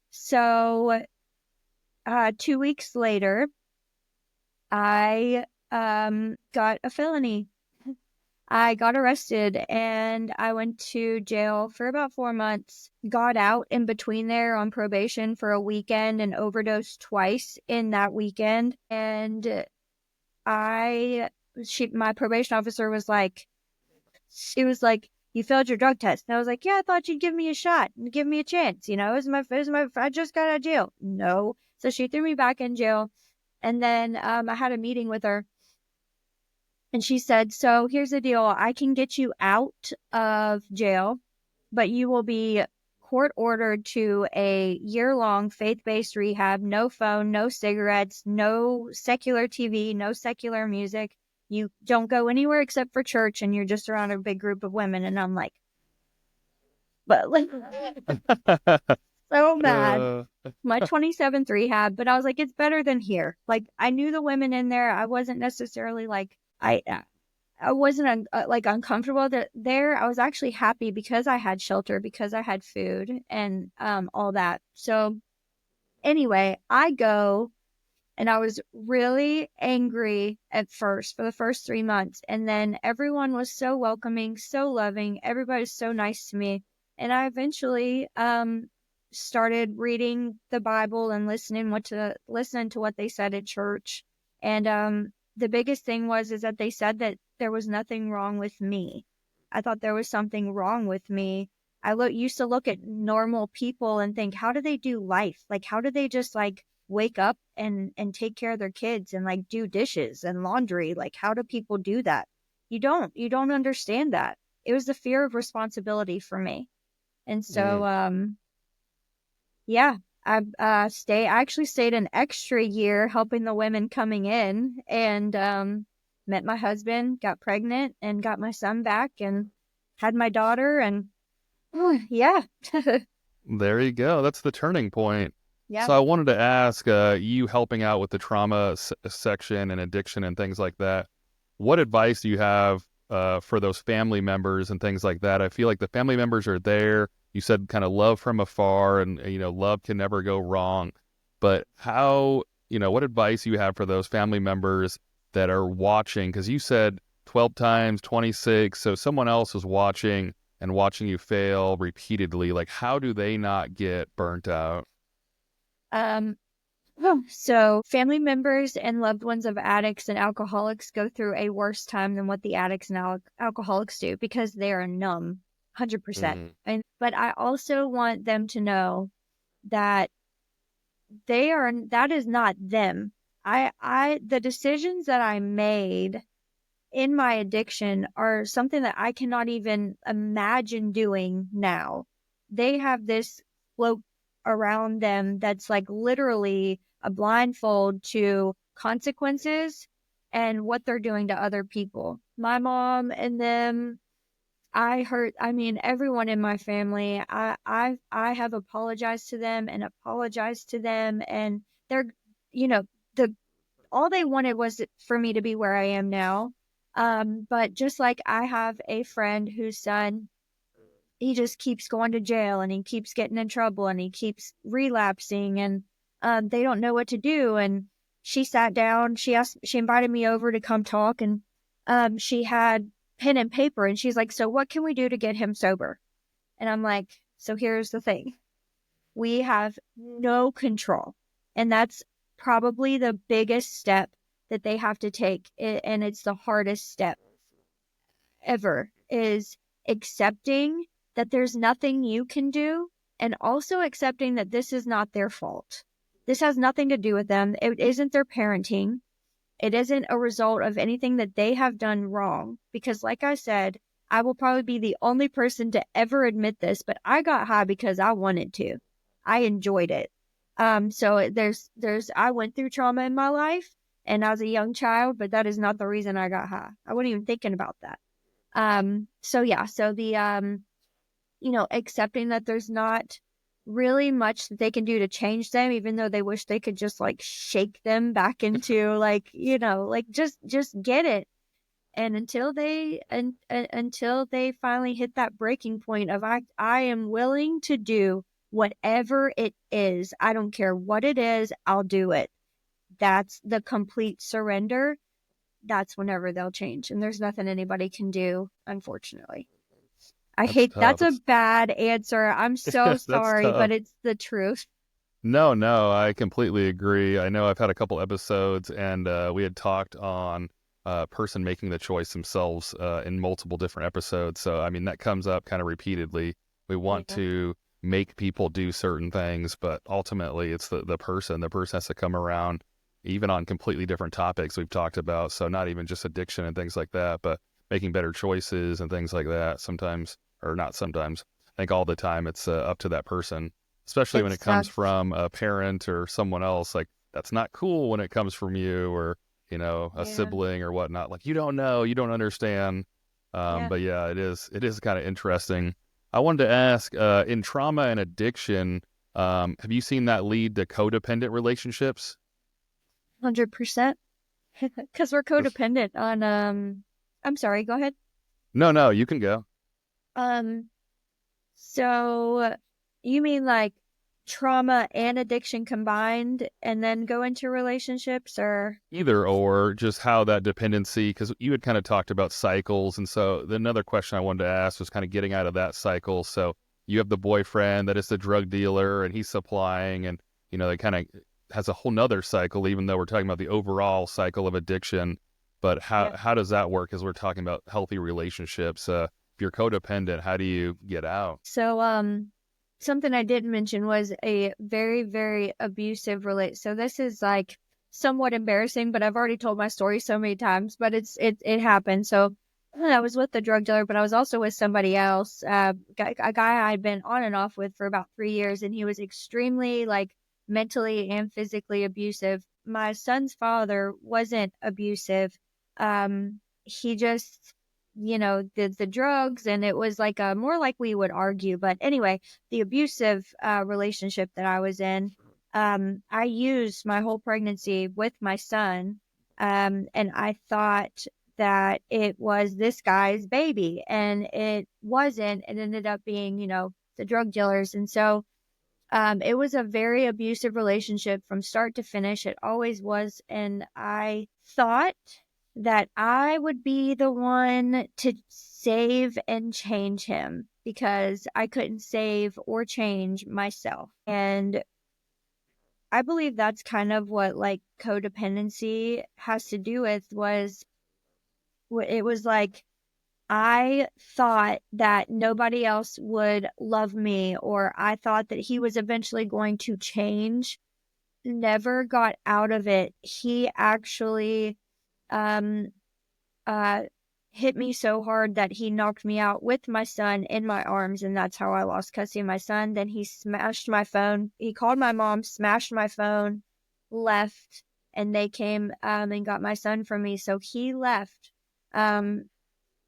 so 2 weeks later, I got a felony. I got arrested, and I went to jail for about 4 months. Got out in between there on probation for a weekend and overdosed twice in that weekend. And my probation officer was like, she was like, you failed your drug test. And I was like, yeah, I thought you'd give me a shot and give me a chance. I just got out of jail. No. So she threw me back in jail. And then I had a meeting with her, and she said, so here's the deal. I can get you out of jail, but you will be court ordered to a year-long faith-based rehab, no phone, no cigarettes, no secular TV, no secular music. You don't go anywhere except for church, and you're just around a big group of women. And I'm like, but like, so mad. Uh, My 27th rehab, but I was like, it's better than here. Like, I knew the women in there. I wasn't necessarily like, I wasn't like uncomfortable there. I was actually happy because I had shelter, because I had food and all that. So anyway, I go, and I was really angry at first for the first 3 months. And then everyone was so welcoming, so loving. Everybody's so nice to me. And I eventually started reading the Bible and listening to what they said at church. And the biggest thing is that they said that there was nothing wrong with me. I thought there was something wrong with me. Used to look at normal people and think, how do they do life? Like, how do they just like wake up and take care of their kids and like do dishes and laundry? Like, how do people do that? You don't understand that. It was the fear of responsibility for me. And so mm. yeah, I actually stayed an extra year helping the women coming in, and met my husband, got pregnant, and got my son back, and had my daughter. And yeah. There you go. That's the turning point. Yeah. So I wanted to ask, you helping out with the trauma section and addiction and things like that, what advice do you have for those family members and things like that? I feel like the family members are there. You said kind of love from afar, and love can never go wrong. But what advice you have for those family members that are watching? Because you said 12 times, 26, so someone else is watching and watching you fail repeatedly. Like, how do they not get burnt out? um so family members and loved ones of addicts and alcoholics go through a worse time than what the addicts and alcoholics do, because they are numb 100%. Mm, But I also want them to know that that is not them. The decisions that I made in my addiction are something that I cannot even imagine doing now. They have this cloak around them that's like literally a blindfold to consequences and what they're doing to other people. My mom and them, I mean, everyone in my family, I have apologized to them and apologized to them, and they're, you know, the all they wanted was for me to be where I am now. But just like I have a friend whose son, he just keeps going to jail and he keeps getting in trouble and he keeps relapsing, and they don't know what to do. And she sat down, she invited me over to come talk, and she had pen and paper, and she's like, "So what can we do to get him sober?" And I'm like, "So here's the thing. We have no control." And that's probably the biggest step that they have to take. And it's the hardest step ever, is accepting that there's nothing you can do, and also accepting that this is not their fault. This has nothing to do with them. It isn't their parenting. It isn't a result of anything that they have done wrong. Because like I said, I will probably be the only person to ever admit this, but I got high because I wanted to. I enjoyed it. So I went through trauma in my life and as a young child, but that is not the reason I got high. I wasn't even thinking about that. So yeah, so the, accepting that there's not really much that they can do to change them, even though they wish they could just like shake them back into like, like just get it. And until they finally hit that breaking point of I am willing to do whatever it is. I don't care what it is, I'll do it. That's the complete surrender. That's whenever they'll change. And there's nothing anybody can do, unfortunately. I That's hate tough. that's a bad answer. I'm so That's sorry, tough. but it's the truth. No, no, I completely agree. I know I've had a couple episodes, and we had talked on person making the choice themselves in multiple different episodes. So, I mean, that comes up kind of repeatedly. We want Yeah. to make people do certain things, but ultimately it's the person. The person has to come around, even on completely different topics we've talked about. So, not even just addiction and things like that, but making better choices and things like that. Sometimes, or not sometimes, I think all the time it's up to that person, especially when it It's comes tough. from a parent or someone else. Like, that's not cool when it comes from you, or a Yeah. sibling or whatnot. Like, you don't know, you don't understand. Yeah. But yeah, it is kind of interesting. I wanted to ask, in trauma and addiction, have you seen that lead to codependent relationships? 100%. Because we're codependent on I'm sorry, go ahead. No, no, you can go. Um so you mean like trauma and addiction combined and then go into relationships, or Either or, just how that dependency, because you had kind of talked about cycles. And so another question I wanted to ask was kind of getting out of that cycle. So you have the boyfriend that is the drug dealer and he's supplying, and, they kind of has a whole nother cycle, even though we're talking about the overall cycle of addiction. But yeah. how does that work as we're talking about healthy relationships? If you're codependent, how do you get out? So something I didn't mention was a very, very abusive relate. So this is like somewhat embarrassing, but I've already told my story so many times, but it happened. So I was with the drug dealer, but I was also with somebody else, a guy I'd been on and off with for about 3 years, and he was extremely like mentally and physically abusive. My son's father wasn't abusive. He just did the drugs, and it was like a more like we would argue. But anyway, the abusive relationship that I was in, I used my whole pregnancy with my son, and I thought that it was this guy's baby, and it wasn't. It ended up being, the drug dealers. And so it was a very abusive relationship from start to finish. It always was. And I thought that I would be the one to save and change him because I couldn't save or change myself. And I believe that's kind of what like codependency has to do with. It was like I thought that nobody else would love me, or I thought that he was eventually going to change. Never got out of it. He actually, um, uh, hit me so hard that he knocked me out with my son in my arms, and that's how I lost custody of my son. Then he smashed my phone. He called my mom, smashed my phone, left, and they came and got my son from me. So he left. Um,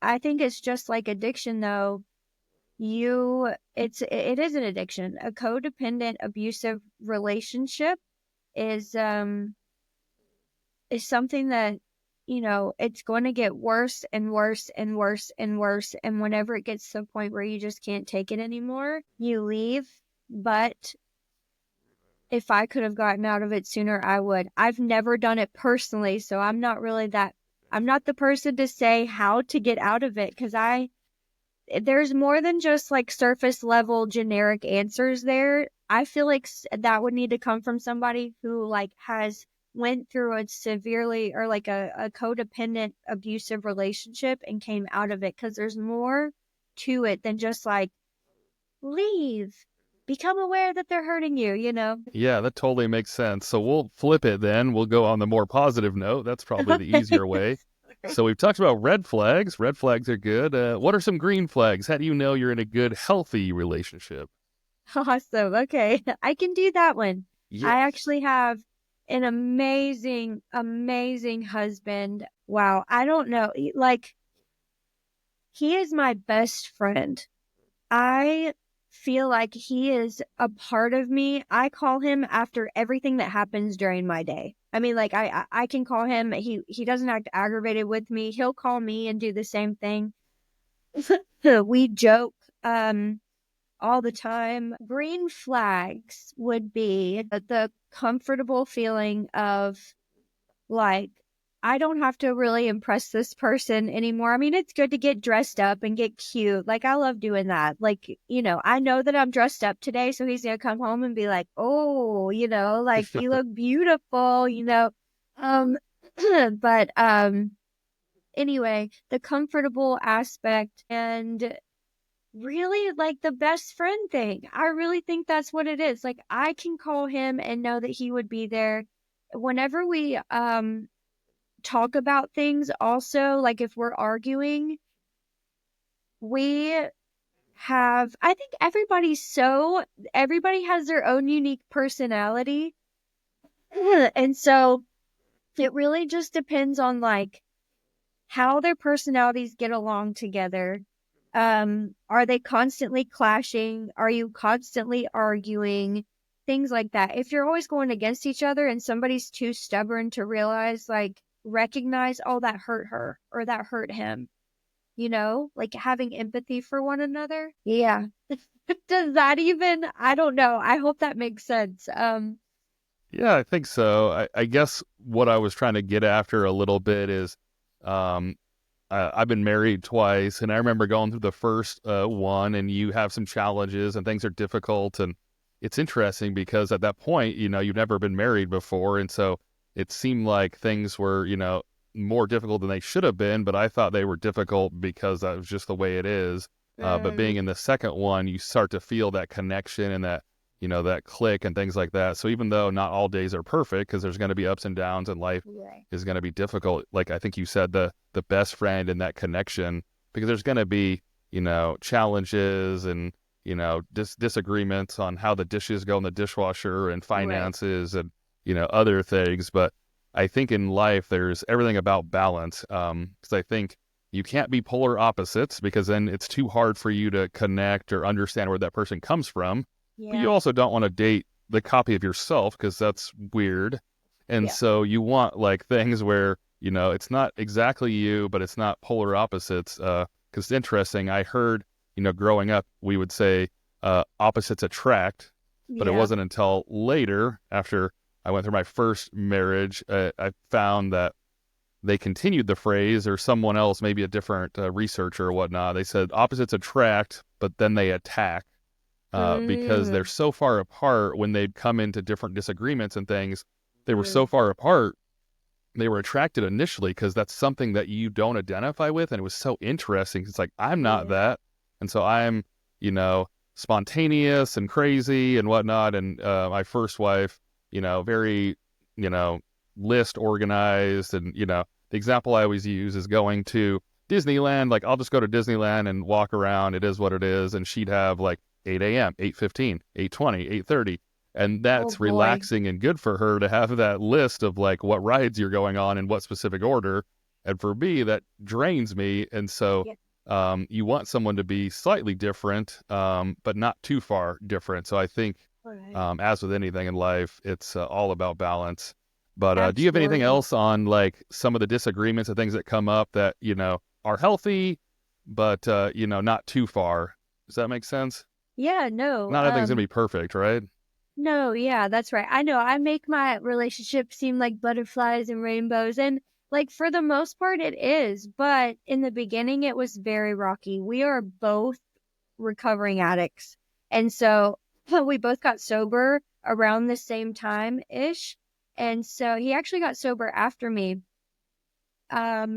I think it's just like addiction, though. It is an addiction. A codependent, abusive relationship is something that, it's going to get worse and worse and worse and worse. And whenever it gets to the point where you just can't take it anymore, you leave. But if I could have gotten out of it sooner, I would. I've never done it personally, so I'm not the person to say how to get out of it, because there's more than just like surface level generic answers there. I feel like that would need to come from somebody who like has went through a severely or like a codependent abusive relationship and came out of it, because there's more to it than just like leave, become aware that they're hurting you. Yeah, that totally makes sense. So we'll flip it then. We'll go on the more positive note. That's probably the easier way. So we've talked about red flags. Red flags are good. What are some green flags? How do you know you're in a good, healthy relationship? Awesome. Okay. I can do that one. I Yes. actually have an amazing, amazing husband. Wow. I don't know. Like, he is my best friend. I feel like he is a part of me. I call him after everything that happens during my day. I mean, like I can call him. He doesn't act aggravated with me. He'll call me and do the same thing. We joke all the time. Green flags would be the comfortable feeling of like, I don't have to really impress this person anymore. I mean, it's good to get dressed up and get cute. Like, I love doing that. Like, I know that I'm dressed up today, so he's going to come home and be like, oh, like you look beautiful. Um, but anyway, the comfortable aspect and really like the best friend thing. I really think that's what it is. Like, I can call him and know that he would be there whenever we talk about things. Also, like if we're arguing, we I think everybody has their own unique personality. And so it really just depends on like how their personalities get along together. Are they constantly clashing? Are you constantly arguing? Things like that. If you're always going against each other and somebody's too stubborn to recognize, oh, that hurt her or that hurt him, like having empathy for one another. Yeah. Does that even, I don't know. I hope that makes sense. Yeah, I think so. I guess what I was trying to get after a little bit is um, I've been married twice, and I remember going through the first one, and you have some challenges, and things are difficult. And it's interesting because at that point, you've never been married before. And so it seemed like things were, more difficult than they should have been. But I thought they were difficult because that was just the way it is. But being Mm, in the second one, you start to feel that connection and that that click and things like that. So even though not all days are perfect, because there's going to be ups and downs and life right. is going to be difficult. Like I think you said, the best friend and that connection, because there's going to be, challenges and, disagreements on how the dishes go in the dishwasher and Right. finances and, other things. But I think in life, there's everything about balance. Because I think you can't be polar opposites because then it's too hard for you to connect or understand where that person comes from, but you Yeah. also don't want to date the copy of yourself because that's weird. And Yeah. so you want like things where, it's not exactly you, but it's not polar opposites. Because it's interesting. I heard, growing up, we would say opposites attract, but it Yeah. wasn't until later, after I went through my first marriage, I found that they continued the phrase, or someone else, maybe a different researcher or whatnot. They said opposites attract, but then they attack because they're Mm, so far apart. When they'd come into different disagreements and things, they were so mm, far apart. They were attracted initially because that's something that you don't identify with. And it was so interesting. It's like, I'm not yeah. that. And so I'm, you know, spontaneous and crazy and whatnot. And my first wife, very, you know, list organized and, the example I always use is going to Disneyland. Like, I'll just go to Disneyland and walk around. It is what it is. And she'd have like 8 a.m., 8:15, 8:20, 8:30. And Oh that's boy. relaxing and good for her to have that list of like what rides you're going on in what specific order. And for me, that drains me. And so Yeah. you want someone to be slightly different, but not too far different. So I think, Right. as with anything in life, it's all about balance. But do you have anything Absolutely. else on like some of the disagreements and things that come up that, are healthy, but, not too far? Does that make sense? Yeah, no. Not everything's going to be perfect, right? No, yeah, that's right. I know I make my relationship seem like butterflies and rainbows, and like for the most part it is, but in the beginning it was very rocky. We are both recovering addicts. And so we both got sober around the same time ish. And so he actually got sober after me.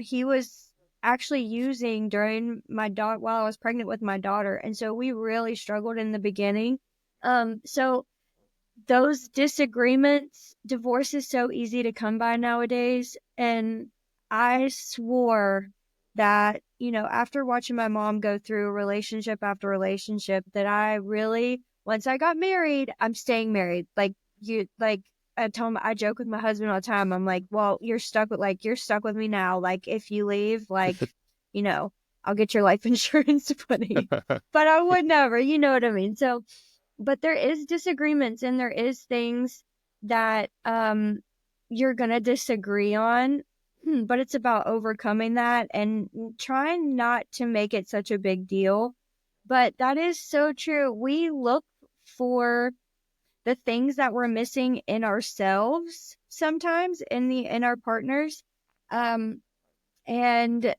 He was actually using during my daughter while I was pregnant with my daughter. And so we really struggled in the beginning. So those disagreements, divorce is so easy to come by nowadays. And I swore that, after watching my mom go through relationship after relationship, that I really, once I got married, I'm staying married. I joke with my husband all the time. I'm like, well, you're stuck with me now. Like, if you leave, you know, I'll get your life insurance money. But I would never, you know what I mean? So, but there is disagreements and there is things that you're gonna disagree on, but it's about overcoming that and trying not to make it such a big deal. But that is so true. We look for the things that we're missing in ourselves sometimes in our partners. Um and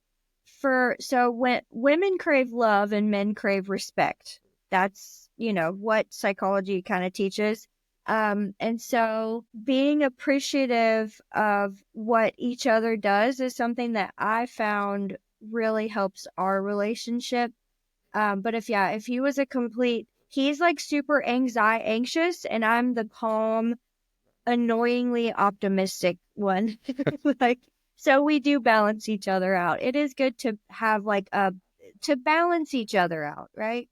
so when women crave love and men crave respect, that's, what psychology kind of teaches. And so being appreciative of what each other does is something that I found really helps our relationship. But if he was he's like super anxious and I'm the calm, annoyingly optimistic one. Like, so we do balance each other out. It is good to have to balance each other out, right?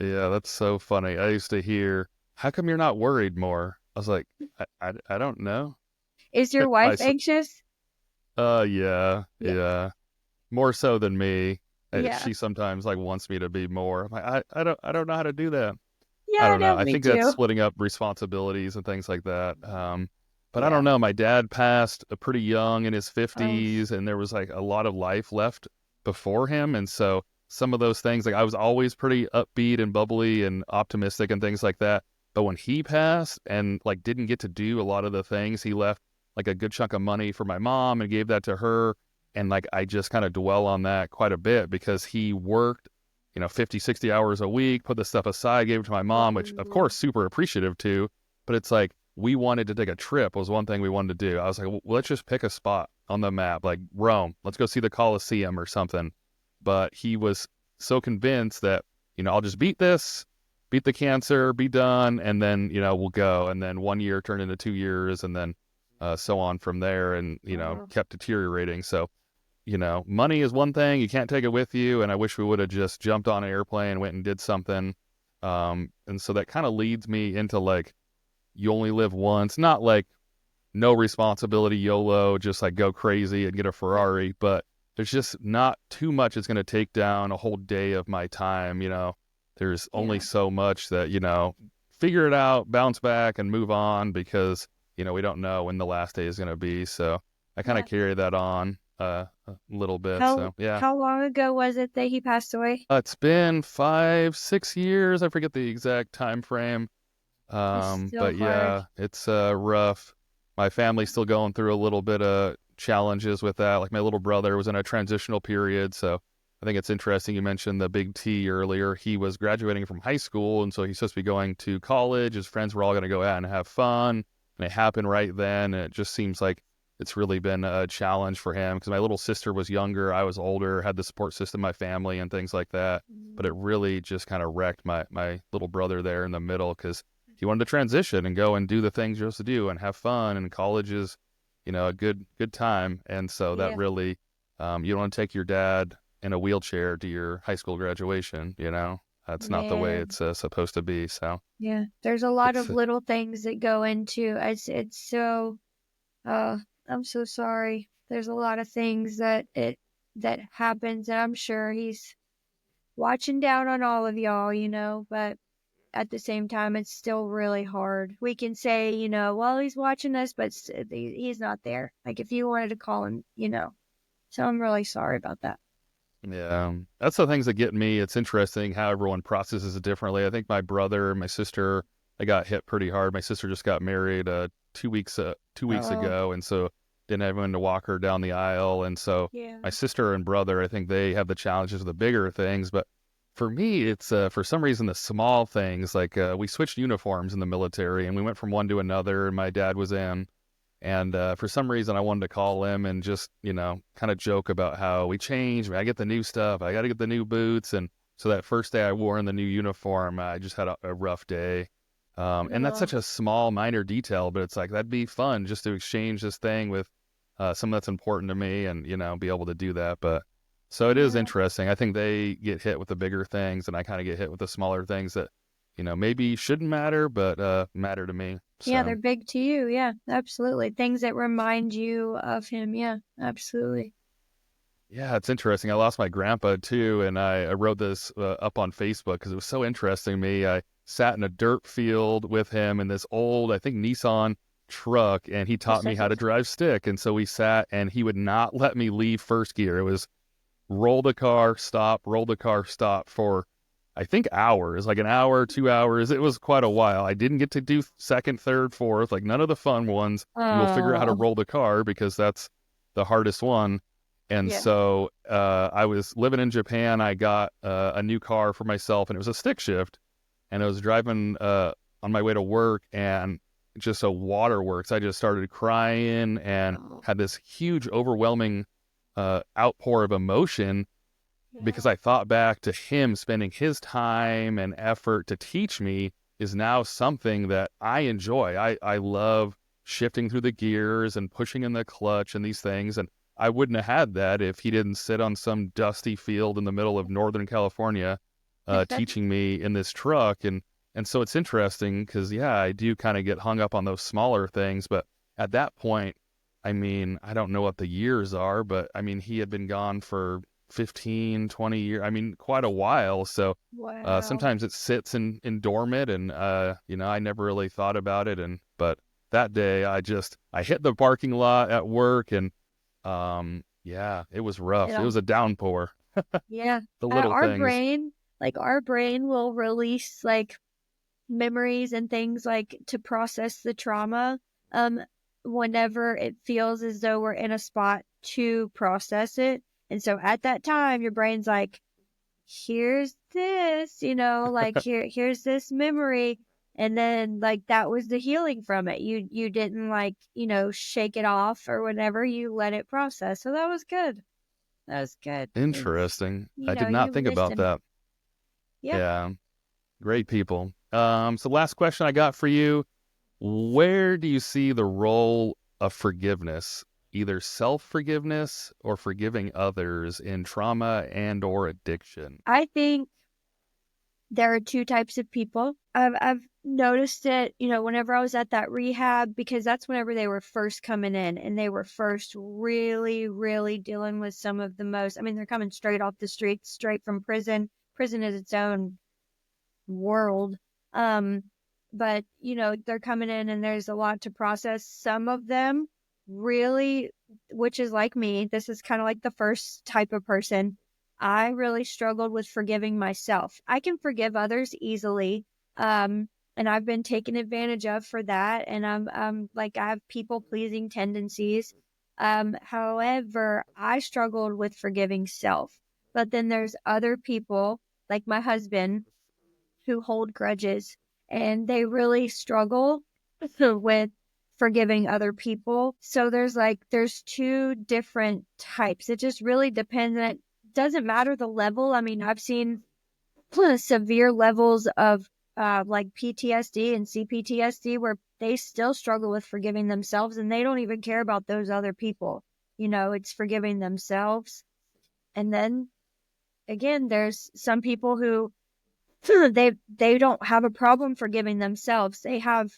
Yeah, that's so funny. I used to hear, how come you're not worried more? I was like, I don't know. Is your I, wife s- anxious? yeah, Yeah. yeah. More so than me. Yeah. She sometimes like wants me to be more. I'm like, I don't know how to do that. I Yeah, don't know. no, I me think that's too. splitting up responsibilities and things like that. But I don't Yeah. know. My dad passed pretty young in his Oh, 50s, and there was like a lot of life left before him. And so some of those things, like I was always pretty upbeat and bubbly and optimistic and things like that. But when he passed and like didn't get to do a lot of the things, he left like a good chunk of money for my mom and gave that to her. And like I just kind of dwell on that quite a bit because he worked 50, 60 hours a week, put the stuff aside, gave it to my mom, which of oh, course super appreciative too. But it's like we wanted to take a trip was one thing we wanted to do. I was like, well, let's just pick a spot on the map, like Rome. Let's go see the Colosseum or something. But he was so convinced that, I'll just beat this, beat the cancer, be done, and then, we'll go. And then 1 year turned into 2 years and then so on from there and, oh, kept deteriorating. So money is one thing. You can't take it with you. And I wish we would have just jumped on an airplane, went and did something. And so that kind of leads me into like, you only live once, not like no responsibility, YOLO, just like go crazy and get a yeah, Ferrari. But there's just not too much it's going to take down a whole day of my time. There's only yeah, so much that, figure it out, bounce back and move on because, we don't know when the last day is going to be. So I kind of yeah. carry that on a little bit. How So yeah, how long ago was it that he passed away? it's been 5, 6 years. I forget the exact time frame. That's so But hard. yeah, it's rough. My family's still going through a little bit of challenges with that. Like my little brother was in a transitional period. So I think it's interesting you mentioned the big T earlier. He was graduating from high school, and so he's supposed to be going to college. His friends were all going to go out and have fun. And it happened right then. And it just seems like it's really been a challenge for him because my little sister was younger, I was older, had the support system, my family, and things like that. But it really just kind of wrecked my little brother there in the middle because he wanted to transition and go and do the things you're supposed to do and have fun. And college is a good time. And so that Yeah, really, you don't want to take your dad in a wheelchair to your high school graduation. That's not the way man. it's supposed to be. So Yeah, there's a lot it's of little things that go into it's so uh I'm so sorry. There's a lot of things that happens, and I'm sure he's watching down on all of y'all, but at the same time it's still really hard. We can say, well, he's watching us, but he's not there. Like if you wanted to call him. So I'm really sorry about that. Yeah, that's the things that get me. It's interesting how everyone processes it differently. I think my brother, my sister, I got hit pretty hard. My sister just got married 2 weeks Oh, ago, and so didn't have anyone to walk her down the aisle. And so yeah. my sister and brother, I think they have the challenges of the bigger things. But for me, it's for some reason the small things. Like we switched uniforms in the military, and we went from one to another. And my dad was in. And for some reason, I wanted to call him and just, kind of joke about how we changed. I get the new stuff. I got to get the new boots. And so that first day I wore in the new uniform, I just had a rough day. And that's Oh, such a small, minor detail, but it's like, that'd be fun just to exchange this thing with someone that's important to me and, be able to do that. But so it is yeah. interesting. I think they get hit with the bigger things and I kind of get hit with the smaller things that, maybe shouldn't matter, but matter to me. Yeah, So. they're big to you. Yeah, absolutely. Things that remind you of him. Yeah, absolutely. Yeah, it's interesting. I lost my grandpa too, and I wrote this up on Facebook because it was so interesting to me. I sat in a dirt field with him in this old, I think, Nissan truck, and he taught me how to drive stick. And so we sat, and he would not let me leave first gear. It was roll the car, stop for, I think, hours, like an hour, 2 hours. It was quite a while. I didn't get to do second, third, fourth, like none of the fun ones. And we'll figure out how to Oh, roll the car because that's the hardest one. And yeah. so I was living in Japan. I got a new car for myself, and it was a stick shift. And I was driving on my way to work, and just a waterworks. I just started crying and Oh, had this huge, overwhelming outpour of emotion because yeah. I thought back to him spending his time and effort to teach me is now something that I enjoy. I love shifting through the gears and pushing in the clutch and these things. And I wouldn't have had that if he didn't sit on some dusty field in the middle of Northern California teaching me in this truck. And so it's interesting because, yeah, I do kind of get hung up on those smaller things. But at that point, I mean, I don't know what the years are, but I mean, he had been gone for 15, 20 years. I mean, quite a while. So Wow. sometimes it sits in dormant and, I never really thought about it. But that day I hit the parking lot at work and, yeah, it was rough. It Yeah. was a downpour, Yeah. the little Our things. brain, our brain will release memories and things to process the trauma um whenever it feels as though we're in a spot to process it. And so at that time your brain's like, here's this, here's this memory. And then that was the healing from it. You didn't shake it off or whatever. You let it process. So that was good. That was good. It's, Interesting. I did not you think about listen. that. Yeah. Yeah, great people. So last question I got for you. Where do you see the role of forgiveness, either self-forgiveness or forgiving others in trauma and or addiction? I think there are two types of people. I've noticed it, whenever I was at that rehab, because that's whenever they were first coming in and they were first really, really dealing with some of the most, I mean, they're coming straight off the streets, straight from prison. Prison is its own world. Um, but they're coming in and there's a lot to process. Some of them really, which is like me, this is kind of like the first type of person. I really struggled with forgiving myself. I can forgive others easily. And I've been taken advantage of for that. And I'm I have people pleasing tendencies. However, I struggled with forgiving self. But then there's other people, like my husband, who hold grudges and they really struggle with forgiving other people. So there's two different types. It just really depends. And it doesn't matter the level. I mean, I've seen severe levels of like PTSD and CPTSD, where they still struggle with forgiving themselves and they don't even care about those other people. It's forgiving themselves. And then again, there's some people who they don't have a problem forgiving themselves. They have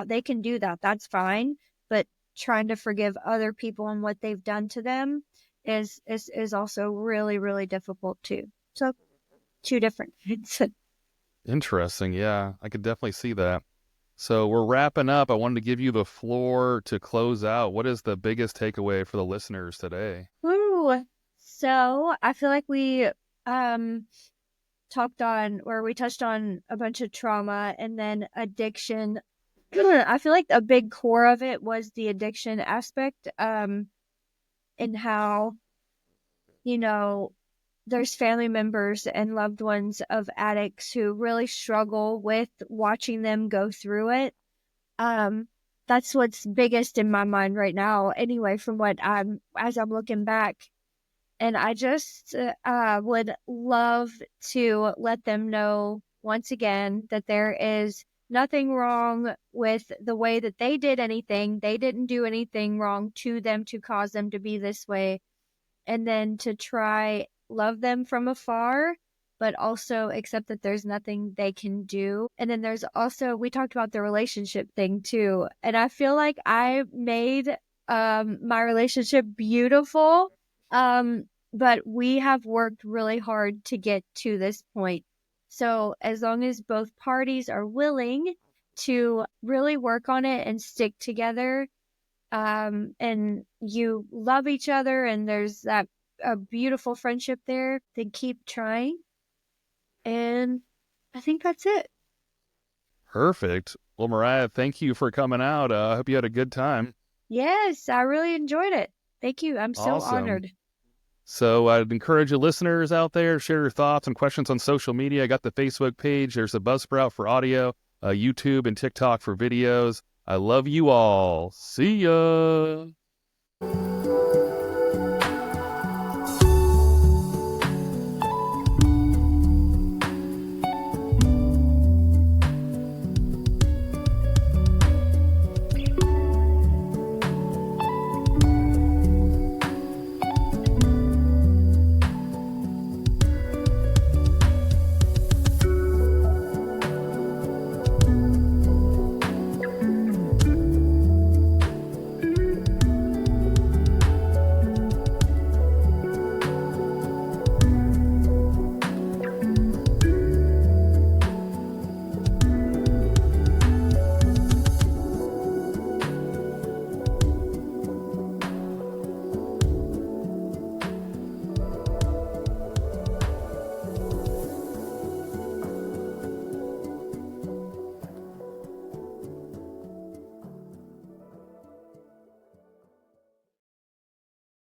they can do that. That's fine. But trying to forgive other people and what they've done to them is also really, really difficult too. So two different things. Interesting. Yeah, I could definitely see that. So we're wrapping up. I wanted to give you the floor to close out. What is the biggest takeaway for the listeners today? Ooh. So I feel like um we touched on a bunch of trauma and then addiction. I feel like a big core of it was the addiction aspect, and how, you know, there's family members and loved ones of addicts who really struggle with watching them go through it. Um, that's what's biggest in my mind right now, anyway, from as I'm looking back. And I just would love to let them know once again that there is nothing wrong with the way that they did anything. They didn't do anything wrong to them to cause them to be this way. And then to try love them from afar, but also accept that there's nothing they can do. And then there's also, we talked about the relationship thing too. And I feel like I made my relationship beautiful. But we have worked really hard to get to this point. So as long as both parties are willing to really work on it and stick together, and you love each other and there's that a beautiful friendship there, then keep trying. And I think that's it. Perfect. Well, Mariah, thank you for coming out. I hope you had a good time. Yes, I really enjoyed it. Thank you. I'm so Awesome. honored. So I'd encourage you listeners out there, share your thoughts and questions on social media. I got the Facebook page. There's a Buzzsprout for audio, YouTube and TikTok for videos. I love you all. See ya.